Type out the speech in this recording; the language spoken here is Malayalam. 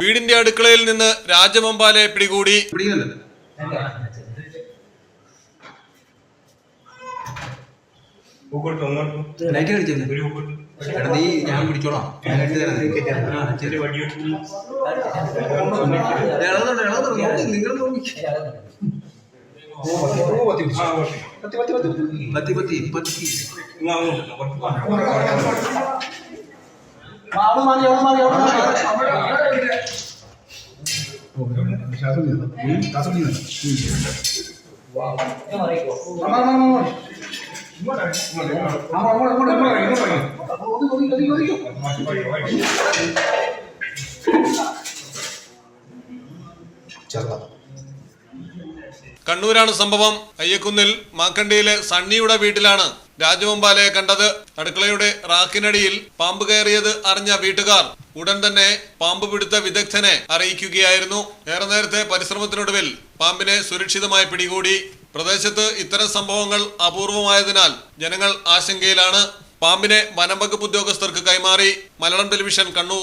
വീടിന്റെ അടുക്കളയിൽ നിന്ന് രാജവെമ്പാലയെ പിടികൂടി. ഞാൻ പിടിച്ചോളാം. നിങ്ങൾ കണ്ണൂരാണ് സംഭവം. അയ്യക്കുന്നിൽ മാക്കണ്ടിയിലെ സണ്ണിയുടെ വീട്ടിലാണ് രാജവെമ്പാലയെ കണ്ടത്. അടുക്കളയുടെ റാക്കിനടിയിൽ പാമ്പ് കയറിയത് അറിഞ്ഞ വീട്ടുകാർ ഉടൻ തന്നെ പാമ്പ് പിടുത്ത വിദഗ്ധനെ അറിയിക്കുകയായിരുന്നു. ഏറെ നേരത്തെ പരിശ്രമത്തിനൊടുവിൽ പാമ്പിനെ സുരക്ഷിതമായി പിടികൂടി. പ്രദേശത്ത് ഇത്തരം സംഭവങ്ങൾ അപൂർവമായതിനാൽ ജനങ്ങൾ ആശങ്കയിലാണ്. പാമ്പിനെ വനം വകുപ്പ് ഉദ്യോഗസ്ഥർക്ക് കൈമാറി. മലയാളം ടെലിവിഷൻ, കണ്ണൂർ.